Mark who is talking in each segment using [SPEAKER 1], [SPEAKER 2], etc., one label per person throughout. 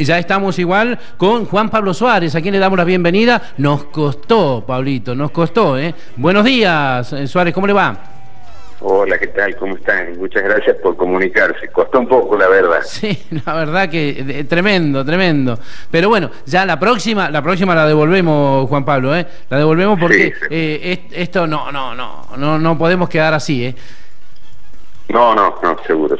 [SPEAKER 1] Ya estamos igual con Juan Pablo Suárez, a quien le damos la bienvenida. Nos costó, Pablito, nos costó, ¿eh? Buenos días, Suárez, ¿cómo le va?
[SPEAKER 2] Hola, ¿qué tal? ¿Cómo están? Muchas gracias por comunicarse. Costó un poco, la verdad.
[SPEAKER 1] Sí, la verdad que tremendo, tremendo. Pero bueno, ya la próxima la devolvemos, Juan Pablo, ¿eh? La devolvemos porque sí. Esto no podemos quedar así, ¿eh?
[SPEAKER 2] No, seguro.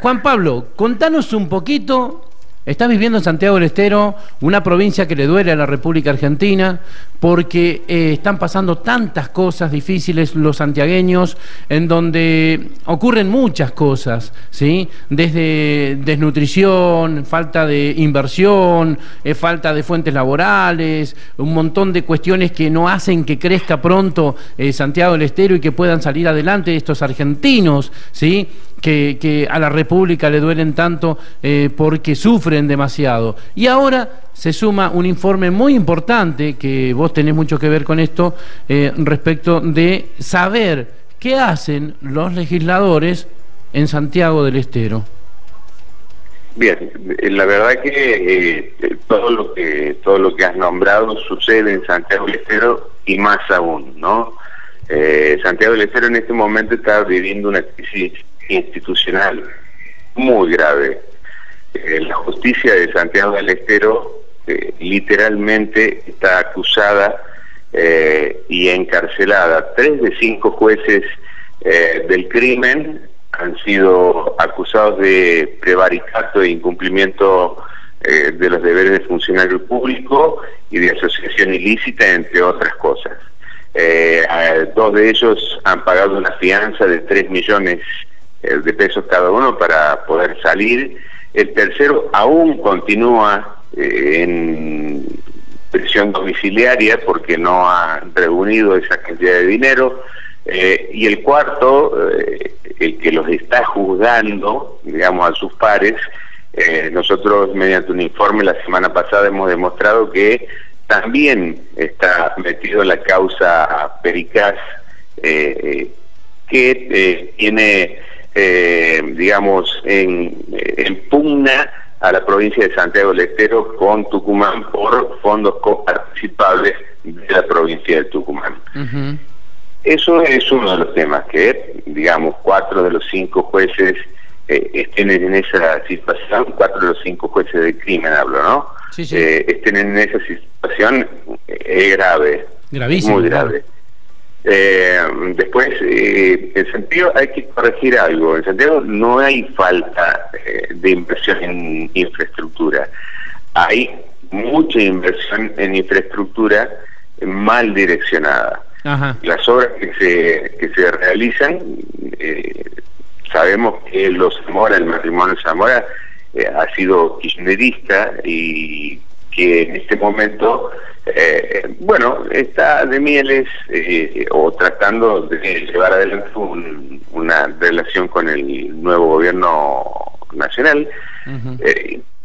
[SPEAKER 1] Juan Pablo, contanos un poquito. Estás viviendo en Santiago del Estero, una provincia que le duele a la República Argentina, porque están pasando tantas cosas difíciles los santiagueños, en donde ocurren muchas cosas, ¿sí? Desde desnutrición, falta de inversión, falta de fuentes laborales, un montón de cuestiones que no hacen que crezca pronto Santiago del Estero y que puedan salir adelante estos argentinos, ¿sí? Que a la República le duelen tanto porque sufren demasiado. Y ahora se suma un informe muy importante, que vos tenés mucho que ver con esto, respecto de saber qué hacen los legisladores en Santiago del Estero.
[SPEAKER 2] Bien, la verdad que todo lo que has nombrado sucede en Santiago del Estero y más aún, ¿no? Santiago del Estero en este momento está viviendo una crisis institucional muy grave. La justicia de Santiago del Estero literalmente está acusada y encarcelada. 3 de 5 jueces del crimen han sido acusados de prevaricato e incumplimiento de los deberes de funcionario público y de asociación ilícita, entre otras cosas. 2 de ellos han pagado una fianza de 3 millones de pesos cada uno para poder salir. El tercero aún continúa en prisión domiciliaria porque no ha reunido esa cantidad de dinero, y el cuarto, el que los está juzgando, digamos, a sus pares, nosotros mediante un informe la semana pasada hemos demostrado que también está metido en la causa Pericaz, que tiene digamos, en pugna a la provincia de Santiago del Estero con Tucumán por fondos coparticipables de la provincia de Tucumán. Eso es uno de los temas que, digamos, 4 de los 5 jueces estén en esa situación, 4 de los 5 jueces de crimen hablo, ¿no? Sí. Estén en esa situación, es grave.
[SPEAKER 1] Gravísimo.
[SPEAKER 2] Muy grave. Después, en Santiago hay que corregir algo. En Santiago no hay falta de inversión en infraestructura. Hay mucha inversión en infraestructura mal direccionada. Ajá. Las obras que se realizan, sabemos que el matrimonio Zamora ha sido kirchnerista y que en este momento está de mieles o tratando de llevar adelante una relación con el nuevo gobierno nacional.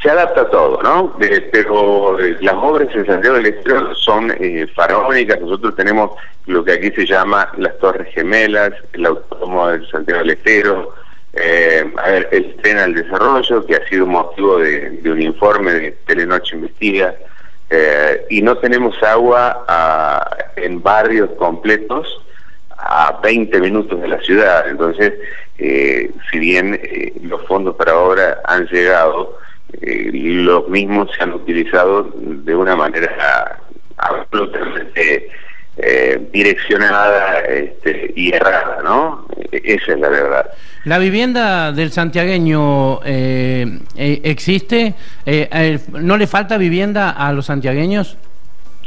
[SPEAKER 2] Se adapta a todo, ¿no? Pero las obras en Santiago del Estero son faraónicas. Nosotros tenemos lo que aquí se llama las Torres Gemelas, el autódromo de Santiago del Estero, el tren al desarrollo, que ha sido motivo de un informe de Telenoche Investiga, y no tenemos agua en barrios completos a 20 minutos de la ciudad. Entonces, si bien los fondos para obra han llegado, los mismos se han utilizado de una manera absolutamente direccionada y errada, ¿no? Esa es la verdad.
[SPEAKER 1] ¿La vivienda del santiagueño existe? ¿No le falta vivienda a los santiagueños?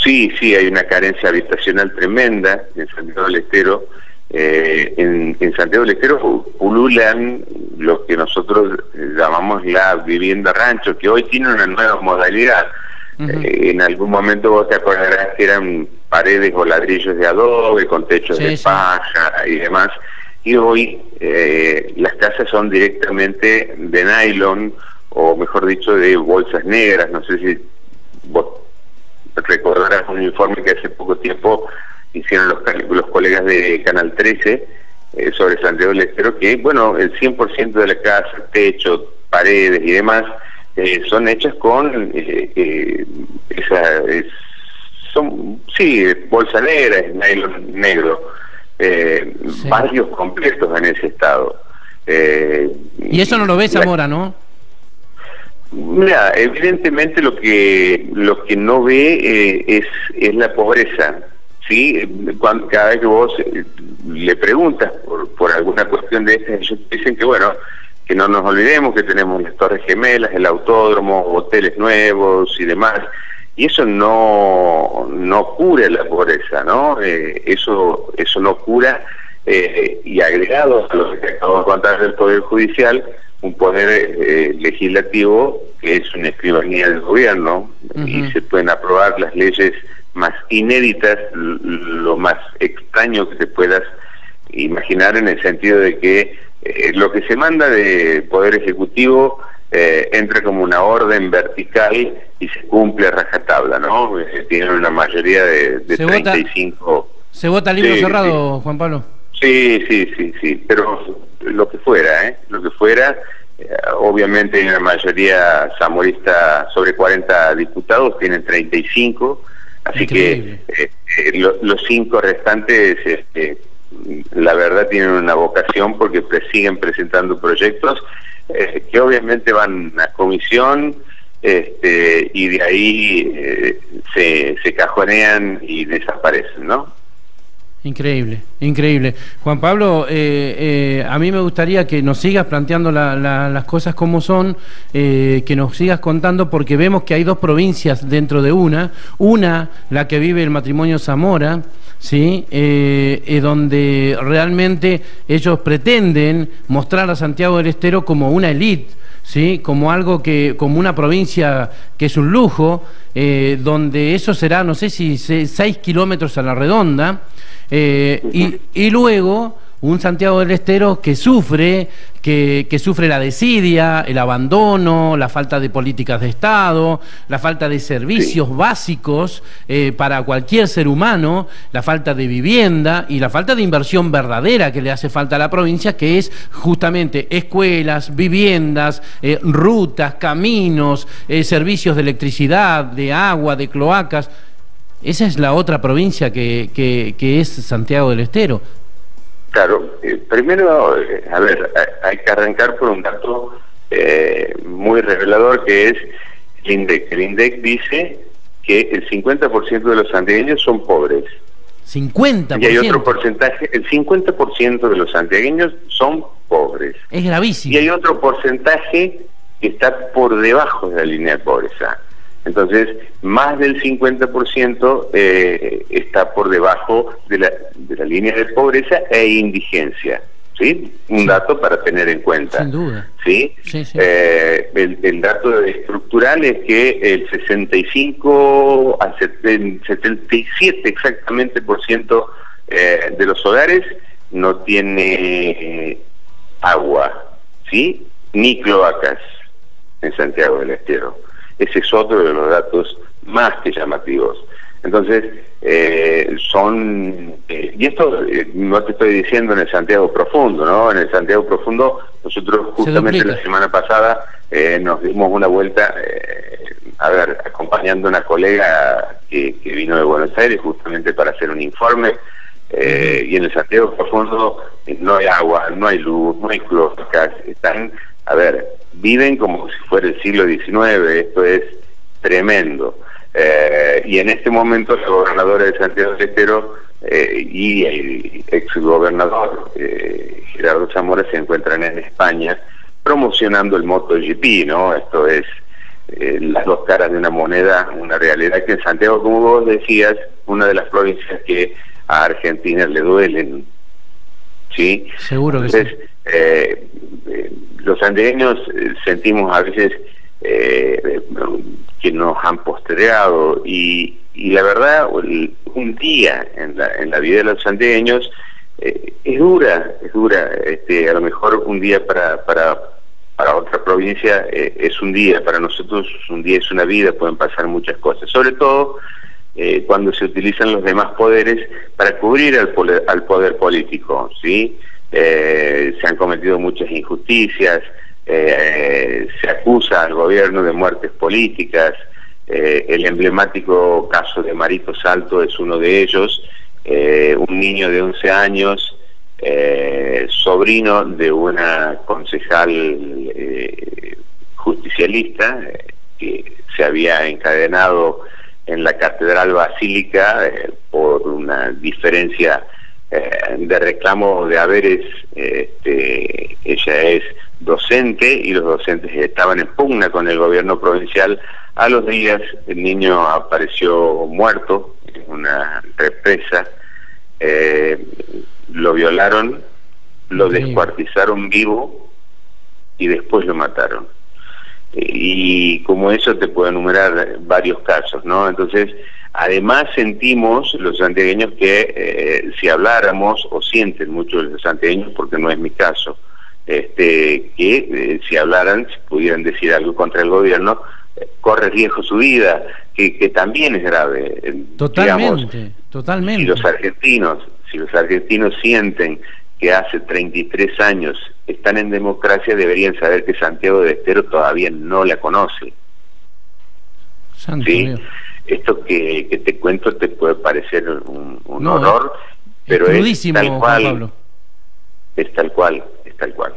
[SPEAKER 2] Sí, hay una carencia habitacional tremenda en Santiago del Estero. En Santiago del Estero pululan lo que nosotros llamamos la vivienda rancho, que hoy tiene una nueva modalidad. En algún momento vos te acordarás que eran paredes o ladrillos de adobe con techos de paja y demás, y hoy las casas son directamente de nylon, o mejor dicho, de bolsas negras. No sé si vos recordarás un informe que hace poco tiempo hicieron los colegas de Canal 13 sobre Santiago del Estero, que, bueno, el 100% de la casa, techo, paredes y demás, son hechas con son, sí, bolsa negra, nylon negro,
[SPEAKER 1] Sí.
[SPEAKER 2] varios completos en ese estado.
[SPEAKER 1] Y eso no lo ve Zamora, ¿no?
[SPEAKER 2] Mira, evidentemente lo que no ve es la pobreza, ¿sí? Cada vez que vos le preguntas por alguna cuestión de estas, ellos dicen que bueno, que no nos olvidemos que tenemos las Torres Gemelas, el autódromo, hoteles nuevos y demás, y eso no cura la pobreza, ¿no? Eso no cura, y agregado a lo que acabo de contar del Poder Judicial, un poder legislativo que es una escribanía del gobierno, y se pueden aprobar las leyes más inéditas, lo más extraño que te puedas imaginar, en el sentido de que lo que se manda de Poder Ejecutivo entra como una orden vertical y se cumple a rajatabla, ¿no? Tienen una mayoría de 35...
[SPEAKER 1] ¿Se vota libro cerrado, sí. Juan Pablo?
[SPEAKER 2] Sí, pero lo que fuera, obviamente hay una mayoría zamorista, sobre 40 diputados, tienen 35, así
[SPEAKER 1] Increíble.
[SPEAKER 2] Que los 5 restantes, la verdad, tienen una vocación porque siguen presentando proyectos que obviamente van a comisión, y de ahí se cajonean y desaparecen, ¿no?
[SPEAKER 1] Increíble, increíble. Juan Pablo, a mí me gustaría que nos sigas planteando las cosas como son, que nos sigas contando, porque vemos que hay dos provincias dentro de una, la que vive el matrimonio Zamora, ¿sí? Donde realmente ellos pretenden mostrar a Santiago del Estero como una élite, ¿sí? Como algo como una provincia que es un lujo, donde eso será, no sé si 6 kilómetros a la redonda, y luego un Santiago del Estero que sufre la desidia, el abandono, la falta de políticas de Estado, la falta de servicios básicos para cualquier ser humano, la falta de vivienda y la falta de inversión verdadera que le hace falta a la provincia, que es justamente escuelas, viviendas, rutas, caminos, servicios de electricidad, de agua, de cloacas. Esa es la otra provincia que es Santiago del Estero.
[SPEAKER 2] Claro, primero, a ver, hay que arrancar por un dato muy revelador, que es el INDEC. El INDEC dice que el 50% de los santiagueños son pobres.
[SPEAKER 1] 50%.
[SPEAKER 2] Y hay otro porcentaje, el 50% de los santiagueños son pobres.
[SPEAKER 1] Es gravísimo.
[SPEAKER 2] Y hay otro porcentaje que está por debajo de la línea de pobreza. Entonces, más del 50% está por debajo de la línea de pobreza e indigencia, ¿sí? Un dato para tener en cuenta.
[SPEAKER 1] Sin duda.
[SPEAKER 2] ¿Sí?
[SPEAKER 1] Sí.
[SPEAKER 2] El dato estructural es que el 65 al 77 exactamente por ciento de los hogares no tiene agua, ¿sí? Ni cloacas en Santiago del Estero. Ese es otro de los datos más que llamativos. Entonces, y esto no te estoy diciendo en el Santiago Profundo, ¿no? En el Santiago Profundo, nosotros justamente la semana pasada nos dimos una vuelta, acompañando a una colega que vino de Buenos Aires justamente para hacer un informe, y en el Santiago Profundo no hay agua, no hay luz, no hay cloacas, viven como si fuera el siglo XIX, esto es tremendo. Y en este momento la gobernadora de Santiago del Estero y el exgobernador Gerardo Zamora se encuentran en España promocionando el MotoGP, ¿no? Esto es las dos caras de una moneda, una realidad que en Santiago, como vos decías, una de las provincias que a Argentina le duelen, ¿sí?
[SPEAKER 1] Seguro que
[SPEAKER 2] entonces,
[SPEAKER 1] sí.
[SPEAKER 2] Los santiagueños sentimos a veces que nos han postergado, y la verdad, un día en la vida de los santiagueños es dura, a lo mejor un día para otra provincia es un día, para nosotros un día es una vida, pueden pasar muchas cosas, sobre todo cuando se utilizan los demás poderes para cubrir al poder político, ¿sí? Se han cometido muchas injusticias, se acusa al gobierno de muertes políticas. El emblemático caso de Marito Salto es uno de ellos, un niño de 11 años, sobrino de una concejal justicialista que se había encadenado en la Catedral Basílica por una diferencia de reclamo de haberes. Ella es docente y los docentes estaban en pugna con el gobierno provincial. A los días el niño apareció muerto en una represa, lo violaron, lo descuartizaron vivo y después lo mataron. Y como eso te puedo enumerar varios casos, ¿no? Entonces, además sentimos los santiagueños que si habláramos, o sienten muchos los santiagueños, porque no es mi caso, que si hablaran, si pudieran decir algo contra el gobierno, corre riesgo su vida, que también es grave.
[SPEAKER 1] Totalmente,
[SPEAKER 2] digamos,
[SPEAKER 1] totalmente.
[SPEAKER 2] Si los argentinos sienten que hace 33 años están en democracia, deberían saber que Santiago del Estero todavía no la conoce. ¿Sí? Esto que te cuento te puede parecer un horror, pero es tal cual, Pablo. Es tal cual, es tal cual.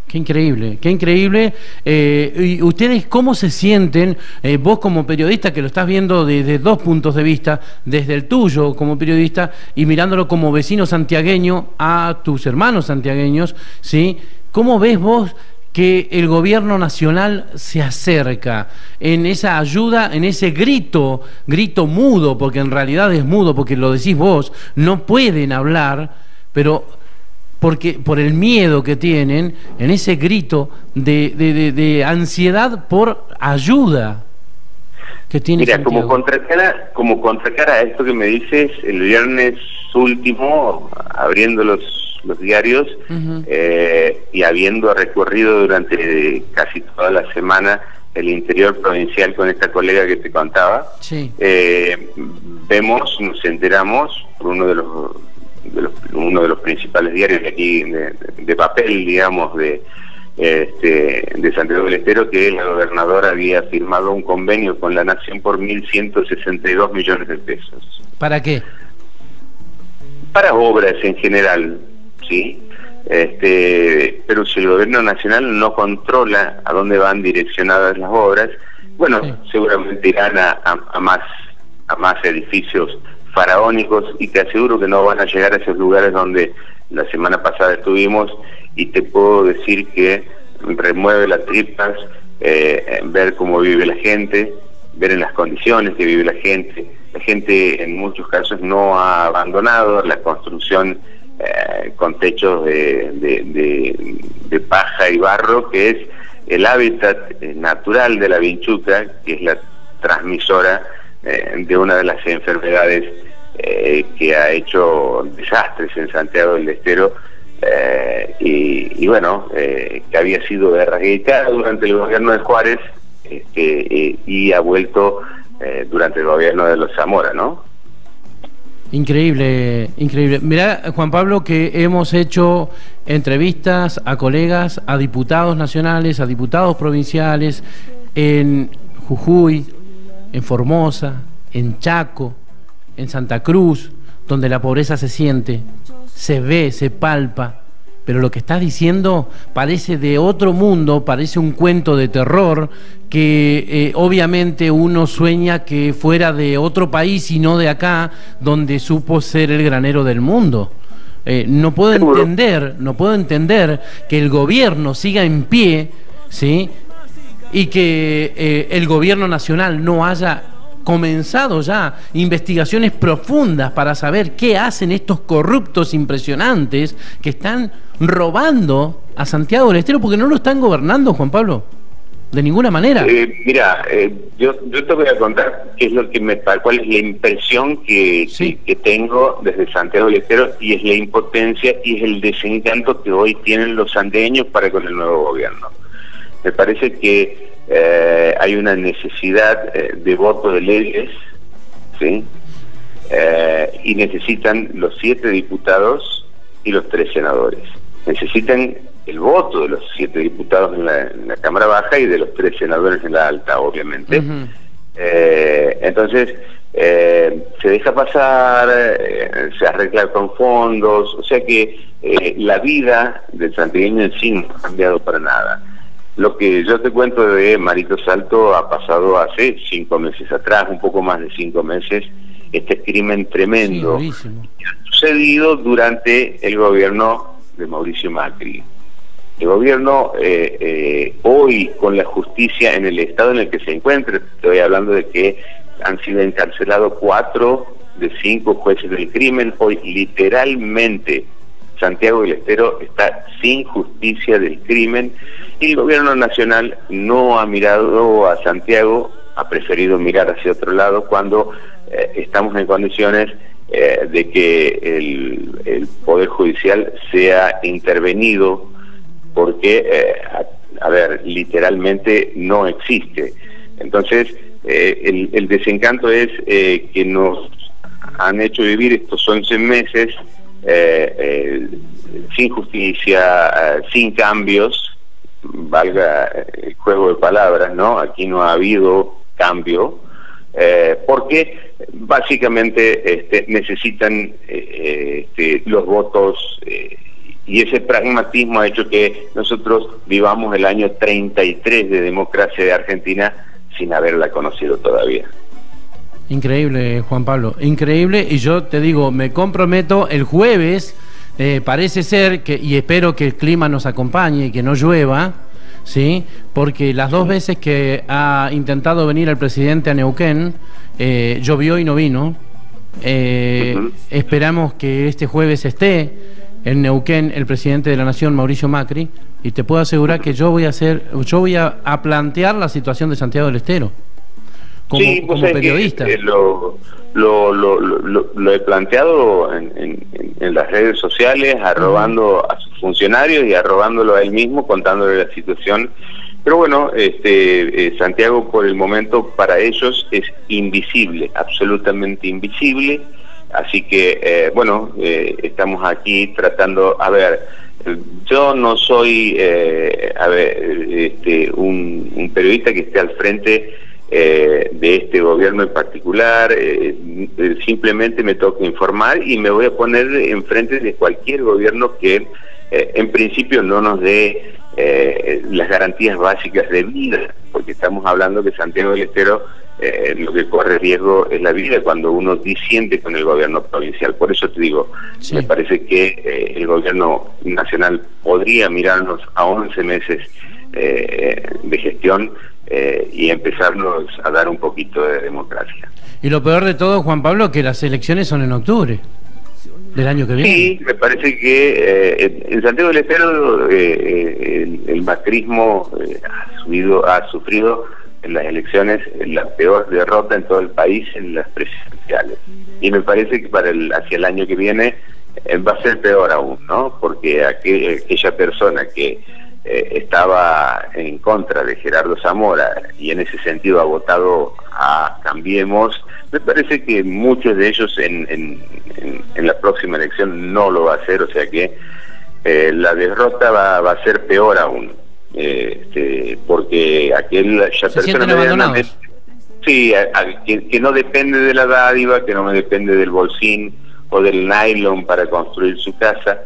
[SPEAKER 1] Qué increíble, qué increíble. ¿Y ustedes cómo se sienten, vos como periodista que lo estás viendo desde dos puntos de vista, desde el tuyo como periodista y mirándolo como vecino santiagueño a tus hermanos santiagueños, ¿sí? ¿Cómo ves vos que el gobierno nacional se acerca en esa ayuda, en ese grito mudo, porque en realidad es mudo, porque lo decís vos, no pueden hablar, pero porque por el miedo que tienen, en ese grito de ansiedad por ayuda que tiene?
[SPEAKER 2] Mira,
[SPEAKER 1] Santiago.
[SPEAKER 2] como contracara a esto que me dices, el viernes último, abriendo los diarios, y habiendo recorrido durante casi toda la semana el interior provincial con esta colega que te contaba,
[SPEAKER 1] sí.
[SPEAKER 2] Nos enteramos por uno de los principales diarios de aquí, de papel, digamos, de Santiago del Estero, que la gobernadora había firmado un convenio con la Nación por 1.162 millones de pesos.
[SPEAKER 1] ¿Para qué?
[SPEAKER 2] Para obras en general, ¿sí? Pero si el gobierno nacional no controla a dónde van direccionadas las obras, bueno, sí, seguramente irán a más edificios faraónicos, y te aseguro que no van a llegar a esos lugares donde la semana pasada estuvimos, y te puedo decir que remueve las tripas ver cómo vive la gente, ver en las condiciones que vive la gente. La gente en muchos casos no ha abandonado la construcción con techos de paja y barro, que es el hábitat natural de la vinchuca, que es la transmisora de una de las enfermedades que ha hecho desastres en Santiago del Estero, y bueno, que había sido erradicada durante el gobierno de Juárez, y ha vuelto durante el gobierno de los Zamora, ¿no?
[SPEAKER 1] Increíble, increíble. Mirá, Juan Pablo, que hemos hecho entrevistas a colegas, a diputados nacionales, a diputados provinciales, en Jujuy, en Formosa, en Chaco, en Santa Cruz, donde la pobreza se siente, se ve, se palpa, pero lo que estás diciendo parece de otro mundo, parece un cuento de terror que obviamente uno sueña que fuera de otro país y no de acá, donde supo ser el granero del mundo. No puedo entender que el gobierno siga en pie, ¿sí? Y que el gobierno nacional no haya comenzado ya investigaciones profundas para saber qué hacen estos corruptos impresionantes que están robando a Santiago del Estero, porque no lo están gobernando, Juan Pablo, de ninguna manera.
[SPEAKER 2] Mira, yo te voy a contar qué es lo que cuál es la impresión que tengo desde Santiago del Estero, y es la impotencia y es el desencanto que hoy tienen los santiagueños para con el nuevo gobierno. Me parece que hay una necesidad de voto de leyes, ¿sí? Y necesitan los 7 diputados y los 3 senadores. Necesitan el voto de los 7 diputados en la Cámara Baja y de los 3 senadores en la Alta, obviamente. Entonces, se deja pasar, se arregla con fondos, o sea que la vida del santiagueño en sí no ha cambiado para nada. Lo que yo te cuento de Marito Salto ha pasado hace 5 meses atrás, un poco más de 5 meses, este crimen tremendo que ha sucedido durante el gobierno de Mauricio Macri. El gobierno hoy, con la justicia en el estado en el que se encuentra, estoy hablando de que han sido encarcelados 4 de 5 jueces del crimen. Hoy literalmente Santiago del Estero está sin justicia del crimen y el gobierno nacional no ha mirado a Santiago, ha preferido mirar hacia otro lado cuando estamos en condiciones de que el Poder Judicial sea intervenido, porque, a ver, literalmente no existe. Entonces, el desencanto es que nos han hecho vivir estos 11 meses sin justicia, sin cambios, valga el juego de palabras, ¿no? Aquí no ha habido cambio, porque básicamente necesitan los votos, y ese pragmatismo ha hecho que nosotros vivamos el año 33 de democracia de Argentina sin haberla conocido todavía.
[SPEAKER 1] Increíble, Juan Pablo, increíble. Y yo te digo, me comprometo el jueves, parece ser que, y espero que el clima nos acompañe y que no llueva, ¿sí? Porque las 2 veces que ha intentado venir el presidente a Neuquén, llovió y no vino. Esperamos que este jueves esté en Neuquén el presidente de la Nación, Mauricio Macri, y te puedo asegurar que yo voy a plantear la situación de Santiago del Estero como periodista.
[SPEAKER 2] Lo he planteado en las redes sociales, arrobando a sus funcionarios y arrobándolo a él mismo, contándole la situación. Pero bueno, Santiago por el momento para ellos es invisible, absolutamente invisible. Así que, estamos aquí tratando, a ver, yo no soy, un periodista que esté al frente de este gobierno en particular, simplemente me toca informar y me voy a poner enfrente de cualquier gobierno que en principio no nos dé las garantías básicas de vida, porque estamos hablando que Santiago del Estero lo que corre riesgo es la vida cuando uno disiente con el gobierno provincial. Por eso te digo, me parece que el gobierno nacional podría mirarnos a 11 meses de gestión y empezarnos a dar un poquito de democracia.
[SPEAKER 1] Y lo peor de todo, Juan Pablo, que las elecciones son en octubre del año que viene.
[SPEAKER 2] Sí, me parece que en Santiago del Estero el macrismo ha sufrido en las elecciones la peor derrota en todo el país en las presidenciales, y me parece que hacia el año que viene va a ser peor aún, ¿no? Porque aquella persona que estaba en contra de Gerardo Zamora y en ese sentido ha votado a Cambiemos, me parece que muchos de ellos en la próxima elección no lo va a hacer, o sea que la derrota va a ser peor aún. Porque aquella persona medianamente, sí, que no depende de la dádiva, que no depende del bolsín o del nylon para construir su casa,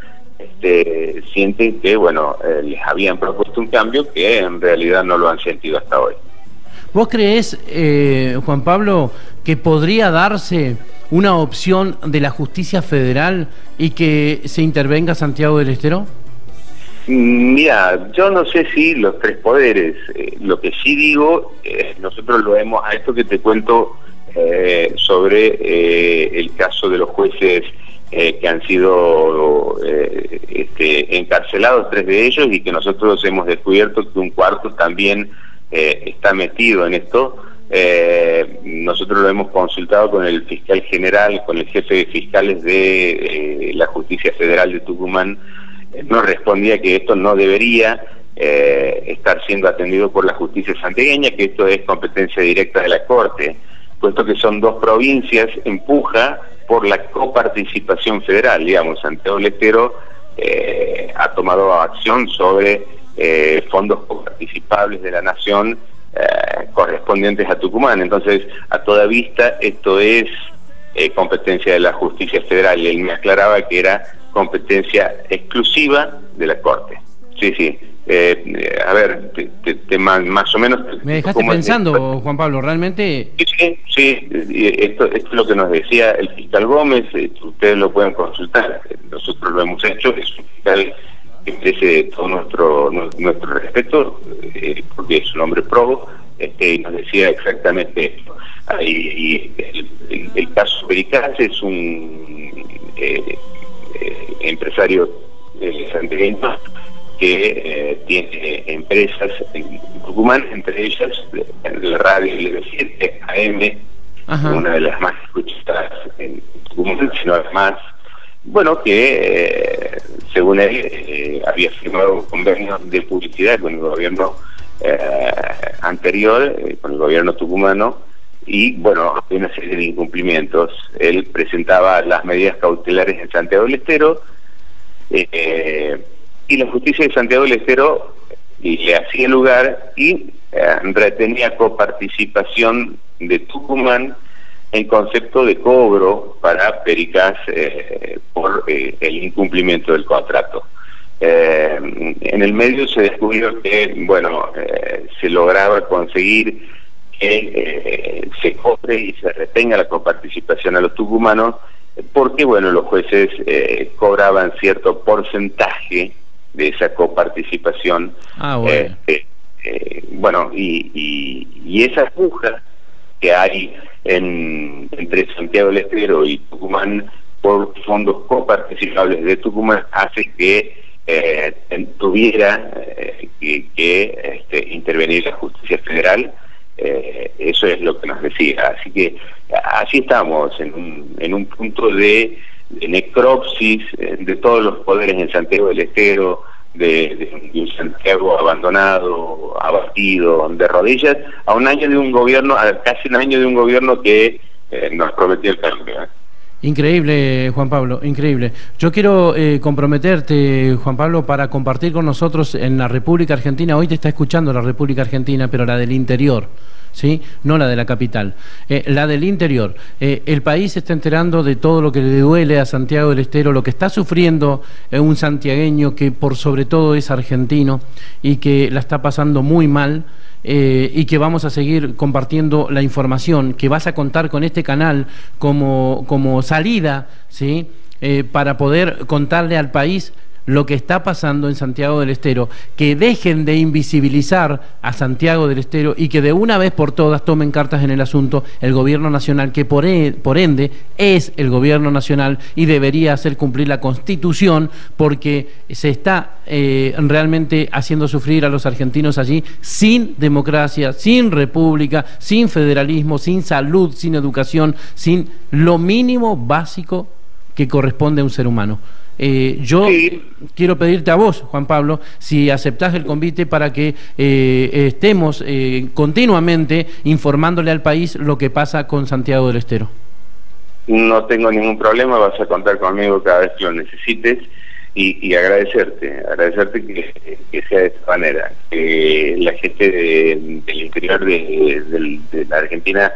[SPEAKER 2] sienten que les habían propuesto un cambio que en realidad no lo han sentido hasta hoy.
[SPEAKER 1] ¿Vos creés, Juan Pablo, que podría darse una opción de la justicia federal y que se intervenga Santiago del Estero?
[SPEAKER 2] Mira, yo no sé si los 3 poderes, lo que sí digo, nosotros lo vemos a esto que te cuento sobre el caso de los jueces que han sido encarcelados, 3 de ellos, y que nosotros hemos descubierto que un cuarto también está metido en esto. Nosotros lo hemos consultado con el fiscal general, con el jefe de fiscales de la Justicia Federal de Tucumán. Nos respondía que esto no debería estar siendo atendido por la justicia santiagueña, que esto es competencia directa de la Corte, puesto que son 2 provincias, empuja por la coparticipación federal, digamos, Santiago del Estero ha tomado acción sobre fondos coparticipables de la nación correspondientes a Tucumán. Entonces, a toda vista, esto es competencia de la justicia federal, y él me aclaraba que era competencia exclusiva de la Corte. Sí, sí. A ver, más o menos...
[SPEAKER 1] Me dejaste pensando, Juan Pablo, realmente...
[SPEAKER 2] Sí, esto es lo que nos decía el fiscal Gómez, ustedes lo pueden consultar, nosotros lo hemos hecho, es un fiscal que merece todo nuestro respeto, porque es un hombre probo, y nos decía exactamente esto. El caso Pericaz es un empresario santiagueño que tiene empresas en Tucumán, entre ellas la radio LB7 AM, una de las más escuchadas en Tucumán, sino además, bueno, que según él había firmado un convenio de publicidad con el gobierno anterior, con el gobierno tucumano, y bueno, hay una serie de incumplimientos. Él presentaba las medidas cautelares en Santiago del Estero, y la justicia de Santiago del Estero le hacía lugar y retenía coparticipación de Tucumán en concepto de cobro para Pericaz por el incumplimiento del contrato. En el medio se descubrió que, bueno, se lograba conseguir que se cobre y se retenga la coparticipación a los tucumanos, porque, bueno, los jueces cobraban cierto porcentaje de esa coparticipación.
[SPEAKER 1] Bueno.
[SPEAKER 2] Bueno, y esa puja que hay entre Santiago del Estero y Tucumán por fondos coparticipables de Tucumán hace que tuviera que intervenir la justicia federal. Eso es lo que nos decía. Así que así estamos, en un punto de necropsis de todos los poderes en Santiago del Estero, de un Santiago abandonado, abatido, de rodillas, a casi un año de un gobierno que nos prometió el cambio.
[SPEAKER 1] Increíble, Juan Pablo, increíble. Yo quiero comprometerte, Juan Pablo, para compartir con nosotros en la República Argentina. Hoy te está escuchando la República Argentina, pero la del interior, ¿sí? No la de la capital, la del interior. El país se está enterando de todo lo que le duele a Santiago del Estero, lo que está sufriendo un santiagueño que por sobre todo es argentino y que la está pasando muy mal. Y que vamos a seguir compartiendo la información, que vas a contar con este canal como salida, ¿sí? Para poder contarle al país lo que está pasando en Santiago del Estero, que dejen de invisibilizar a Santiago del Estero y que de una vez por todas tomen cartas en el asunto el gobierno nacional, que por ende es el gobierno nacional y debería hacer cumplir la Constitución, porque se está realmente haciendo sufrir a los argentinos allí sin democracia, sin república, sin federalismo, sin salud, sin educación, sin lo mínimo básico que corresponde a un ser humano. Yo quiero pedirte a vos, Juan Pablo, si aceptás el convite para que estemos continuamente informándole al país lo que pasa con Santiago del Estero.
[SPEAKER 2] No tengo ningún problema, vas a contar conmigo cada vez que lo necesites, y agradecerte que sea de esta manera, que la gente del interior de la Argentina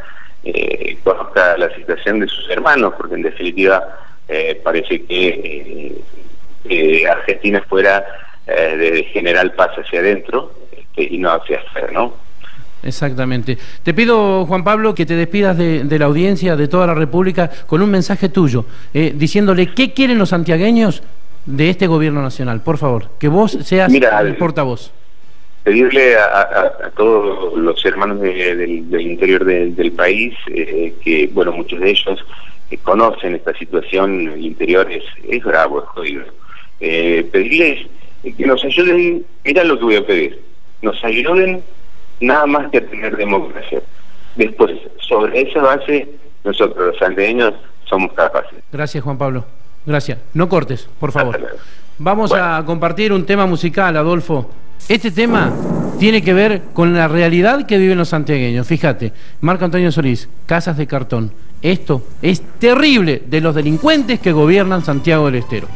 [SPEAKER 2] conozca la situación de sus hermanos, porque en definitiva parece que Argentina fuera de General Paz hacia adentro y no hacia afuera, ¿no?
[SPEAKER 1] Exactamente. Te pido, Juan Pablo, que te despidas de la audiencia de toda la República con un mensaje tuyo, diciéndole qué quieren los santiagueños de este gobierno nacional. Por favor, que vos seas el portavoz.
[SPEAKER 2] Pedirle a todos los hermanos del interior del país, que, bueno, muchos de ellos conocen esta situación, el interior es bravo, es jodido. Pedirles que nos ayuden, mira lo que voy a pedir, nos ayuden nada más que a tener democracia. Después, sobre esa base, nosotros los santiagueños somos capaces.
[SPEAKER 1] Gracias, Juan Pablo. Gracias. No cortes, por favor. Vamos a compartir un tema musical, Adolfo. Este tema tiene que ver con la realidad que viven los santiagueños. Fíjate, Marco Antonio Solís, Casas de Cartón. Esto es terrible de los delincuentes que gobiernan Santiago del Estero.